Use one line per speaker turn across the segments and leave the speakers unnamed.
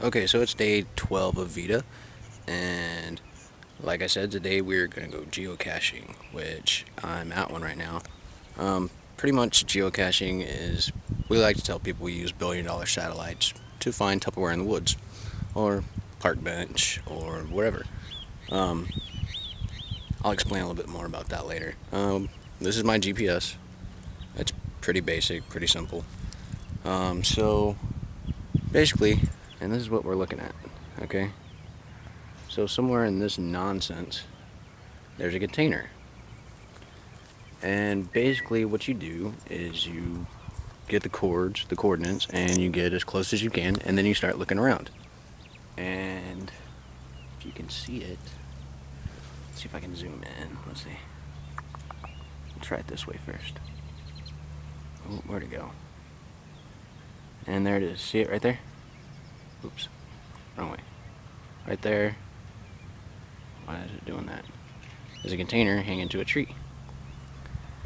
Okay, so it's day 12 of VEDA, and like I said, today we're going to go geocaching, which I'm at one right now. Pretty much geocaching is, we like to tell people we use billion-dollar satellites to find Tupperware in the woods, or park bench, or whatever. Um, I'll explain a little bit more about that later. This is my GPS. It's pretty basic, pretty simple. So basically, and this is what we're looking at, okay? So somewhere in this nonsense, there's a container. And basically what you do is you get the coordinates, and you get as close as you can, and then you start looking around. And if you can see it, let's see if I can zoom in. Let's see. Let's try it this way first. Oh, where'd it go? And there it is. See it right there? Oops. Wrong way. Right there. Why is it doing that? There's a container hanging to a tree.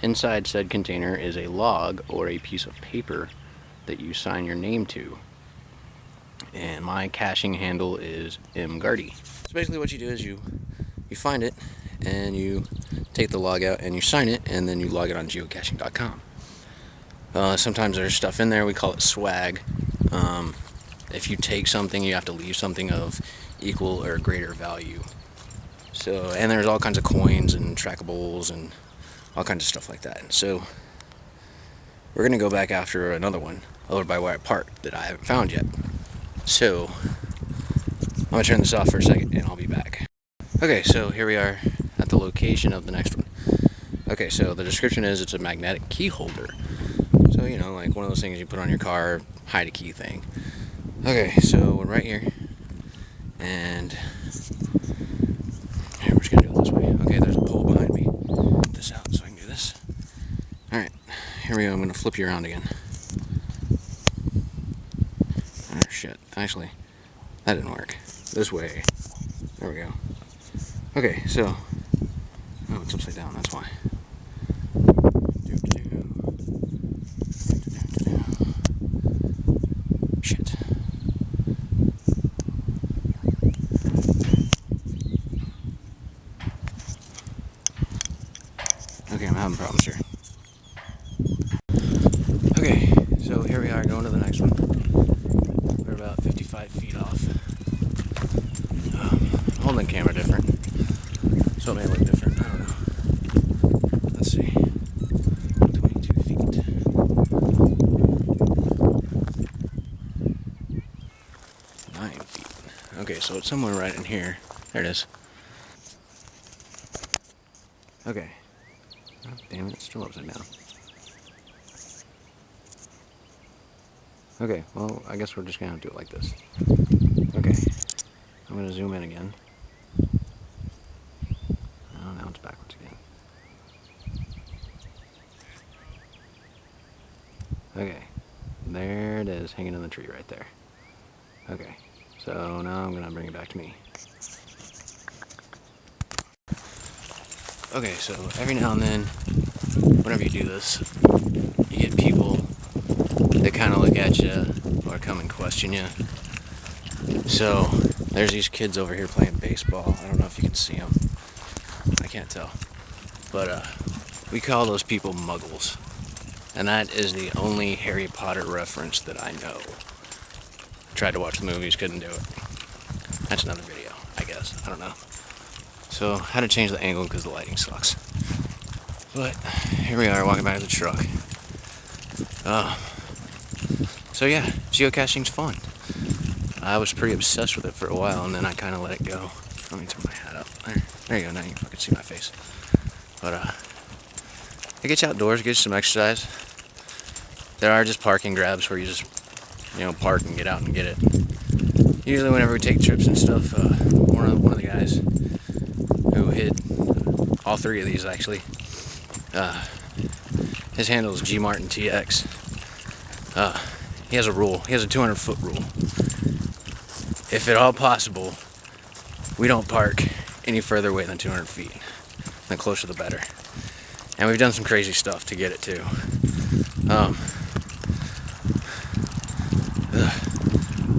Inside said container is a log or a piece of paper that you sign your name to. And my caching handle is mgardy. So basically what you do is you find it, and you take the log out and you sign it, and then you log it on geocaching.com. Sometimes there's stuff in there, we call it swag. If you take something, you have to leave something of equal or greater value. So, and there's all kinds of coins and trackables and all kinds of stuff like that. So we're gonna go back after another one over by where I parked that I haven't found yet. So I'm gonna turn this off for a second and I'll be back. Okay, so here we are at the location of the next one. Okay, so the description is it's a magnetic key holder. So, you know, like one of those things you put on your car, hide a key thing. Okay, so we're right here, and here, we're just gonna do it this way. Okay, there's a pole behind me. Get this out so I can do this. Alright, here we go. I'm gonna flip you around again. Oh shit, actually, that didn't work. This way. There we go. Okay, so, oh, it's upside down, that's why. Shit. Okay, I'm having problems here. Okay, so here we are going to the next one. We're about 55 feet off. I'm holding the camera different, so it may look different. I don't know. Let's see. 22 feet. 9 feet. Okay, so it's somewhere right in here. There it is. Okay. Oh, damn it, it's still upside down. Okay, well, I guess we're just gonna have to do it like this. Okay. I'm gonna zoom in again. Oh, now it's backwards again. Okay. There it is, hanging in the tree right there. Okay. So now I'm gonna bring it back to me. Okay, so every now and then, whenever you do this, you get people that kind of look at you or come and question you. So there's these kids over here playing baseball. I don't know if you can see them. I can't tell. But we call those people muggles. And that is the only Harry Potter reference that I know. Tried to watch the movies, couldn't do it. That's another video, I guess. I don't know. So I had to change the angle because the lighting sucks. But here we are walking back to the truck. So yeah, geocaching's fun. I was pretty obsessed with it for a while, and then I kind of let it go. Let me turn my hat up. There you go, now you can fucking see my face. But it gets you outdoors, gets you some exercise. There are just parking grabs where you just, you know, park and get out and get it. Usually whenever we take trips and stuff, one of the guys who hit all three of these actually, his handle is GMartinTX. He has a rule. He has a 200-foot rule. If at all possible, we don't park any further away than 200 feet. The closer the better. And we've done some crazy stuff to get it too.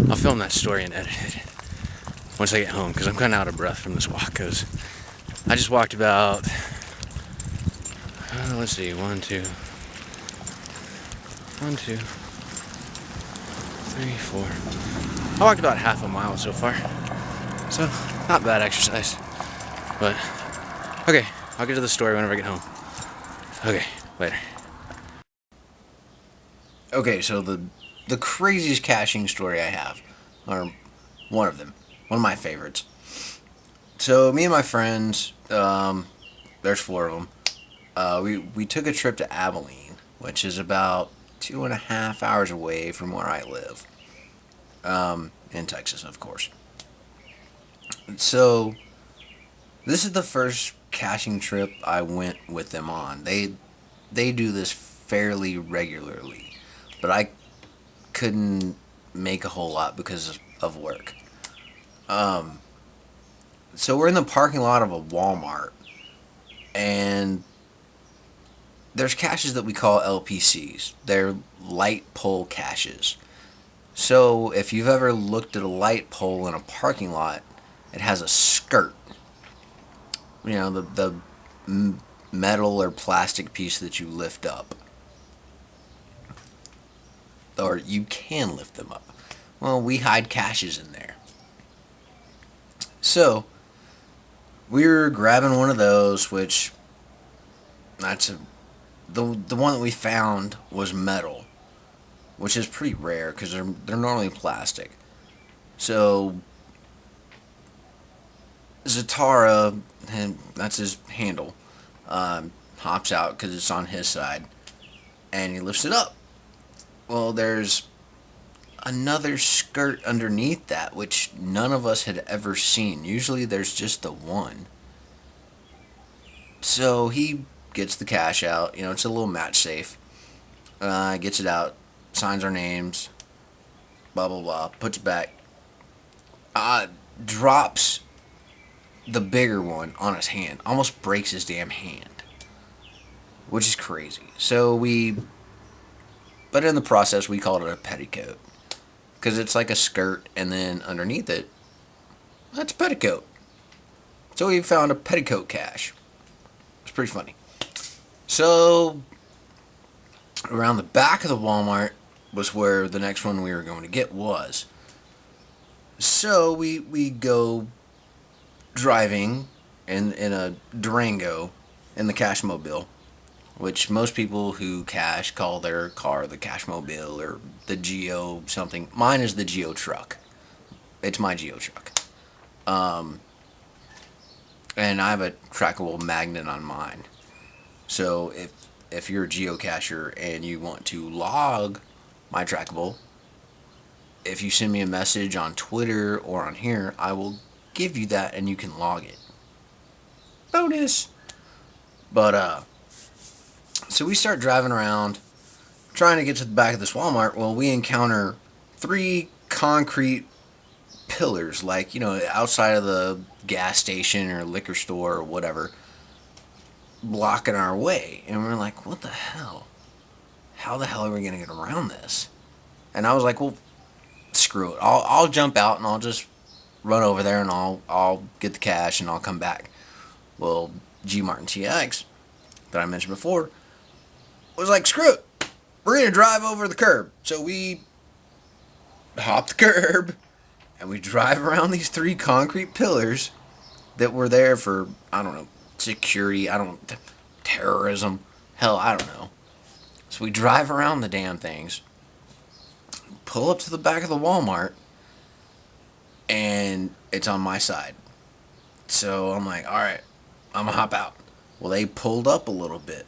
I'll film that story and edit it once I get home, because I'm kind of out of breath from this walk, because I just walked about, let's see, 1, 2, 3, 4. I walked about half a mile so far, so not bad exercise. But okay, I'll get to the story whenever I get home. Okay, later. Okay, so the craziest caching story I have, or one of them, one of my favorites. So me and my friends, there's 4 of them. We took a trip to Abilene, which is about 2.5 hours away from where I live, in Texas, of course. So this is the first caching trip I went with them on. They do this fairly regularly, but I couldn't make a whole lot because of work. So we're in the parking lot of a Walmart, and there's caches that we call LPCs. They're light pole caches. So if you've ever looked at a light pole in a parking lot, it has a skirt. You know, the metal or plastic piece that you lift up. Or you can lift them up. Well, we hide caches in there. So, we were grabbing one of those, which the one that we found was metal, which is pretty rare because they're normally plastic. So Zatara, and that's his handle, hops out because it's on his side, and he lifts it up. Well, there's another skirt underneath that, which none of us had ever seen. Usually there's just the one. So he gets the cash out. You know, it's a little match safe. Gets it out, signs our names, blah, blah, blah, puts it back. Drops the bigger one on his hand. Almost breaks his damn hand. Which is crazy. But in the process, we called it a petticoat. Because it's like a skirt, and then underneath it, that's a petticoat. So we found a petticoat cache. It's pretty funny. So, around the back of the Walmart was where the next one we were going to get was. So we go driving in a Durango in the Cache Mobile, which most people who cache call their car the Cache Mobile or the Geo something. Mine is the Geo Truck. It's my Geo Truck. And I have a trackable magnet on mine. So if you're a geocacher and you want to log my trackable, if you send me a message on Twitter or on here, I will give you that and you can log it. Bonus! But, so we start driving around, trying to get to the back of this Walmart. Well, we encounter 3 concrete pillars, like, you know, outside of the gas station or liquor store or whatever, blocking our way. And we're like, what the hell? How the hell are we going to get around this? And I was like, well, screw it. I'll jump out and I'll just run over there and I'll get the cash and I'll come back. Well, G Martin TX that I mentioned before was like, screw it. We're going to drive over the curb. So we hop the curb and we drive around these 3 concrete pillars that were there for, I don't know, security, terrorism, hell, I don't know. So we drive around the damn things, pull up to the back of the Walmart, and it's on my side. So I'm like, alright, I'm gonna hop out. Well, they pulled up a little bit.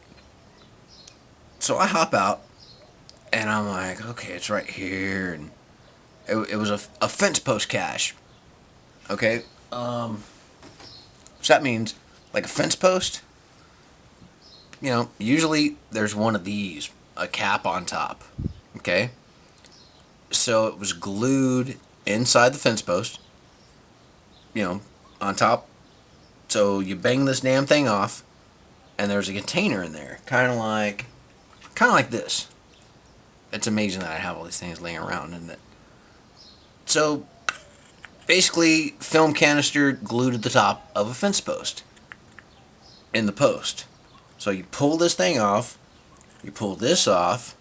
So I hop out, and I'm like, okay, it's right here, and it was a fence post cache. Okay? So that means, like a fence post, you know, usually there's one of these, a cap on top. Okay? So it was glued inside the fence post, you know, on top. So you bang this damn thing off, and there's a container in there, kind of like this. It's amazing that I have all these things laying around, isn't it? So basically, film canister glued to the top of a fence post in the post. So you pull this thing off, you pull this off,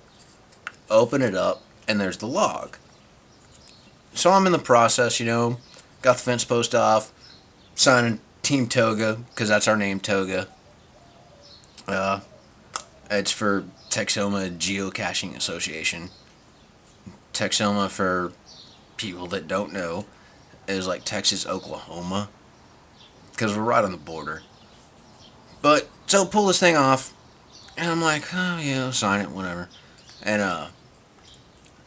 open it up, and there's the log. So I'm in the process, got the fence post off, signing Team Toga, because that's our name, Toga. It's for Texoma Geocaching Association. Texoma, for people that don't know, is like Texas, Oklahoma, because we're right on the border. But, so pull this thing off, and I'm like, oh, yeah, sign it, whatever. And,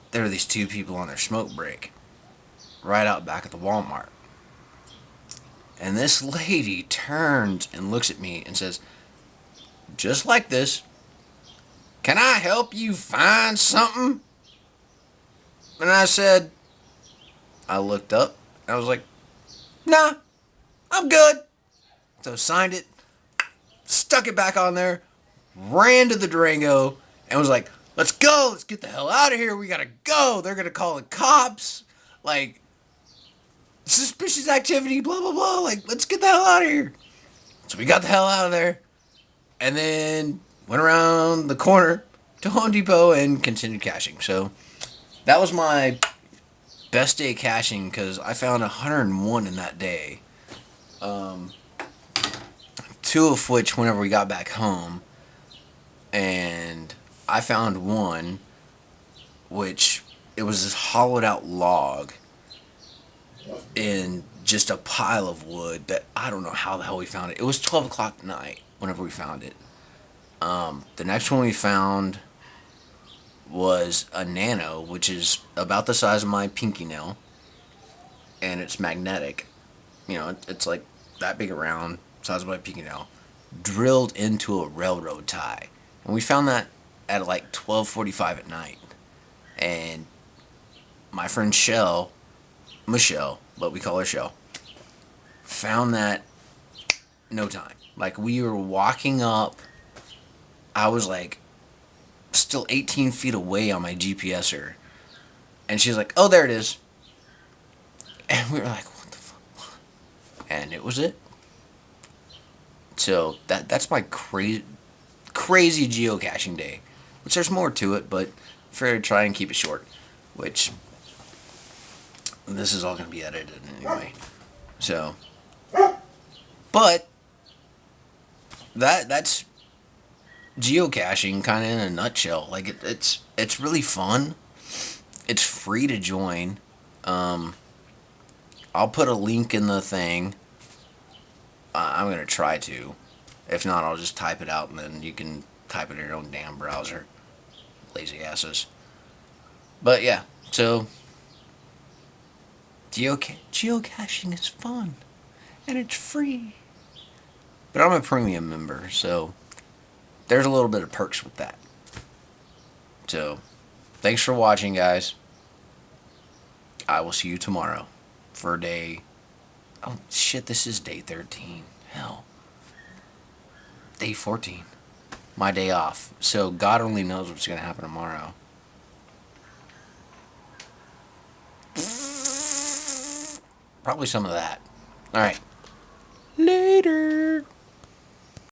there were these two people on their smoke break right out back at the Walmart. And this lady turns and looks at me and says, just like this, can I help you find something? And I said, I looked up, and I was like, nah, I'm good. So signed it, stuck it back on there, ran to the Durango, and was like, let's go, let's get the hell out of here, we gotta go, they're gonna call the cops, like, suspicious activity, blah, blah, blah, like, let's get the hell out of here. So we got the hell out of there, and then went around the corner to Home Depot and continued caching. So that was my best day caching, because I found 101 in that day. Two of which whenever we got back home, and I found one which it was this hollowed out log in just a pile of wood that I don't know how the hell we found it. It was 12 o'clock at night whenever we found it. The next one we found was a nano, which is about the size of my pinky nail, and it's magnetic. It's like that big around, size of my pinky nail, drilled into a railroad tie. And we found that at like 12:45 at night. And my friend Michelle, but we call her Shell, found that no time. Like, we were walking up, I was like still 18 feet away on my GPSer, and she's like, oh, there it is. And we were like, what the fuck? And it was it. So that's my crazy geocaching day, which there's more to it, but for try and keep it short, which this is all going to be edited anyway. So, but that's geocaching kind of in a nutshell. Like, it's really fun. It's free to join. I'll put a link in the thing. I'm going to try to. If not, I'll just type it out, and then you can type it in your own damn browser. Lazy asses. But yeah, so geocaching is fun, and it's free. But I'm a premium member, so there's a little bit of perks with that. So, thanks for watching, guys. I will see you tomorrow for day... Oh, shit, this is day 13. Hell. Day 14. My day off. So, God only knows what's going to happen tomorrow. Probably some of that. Alright. Later.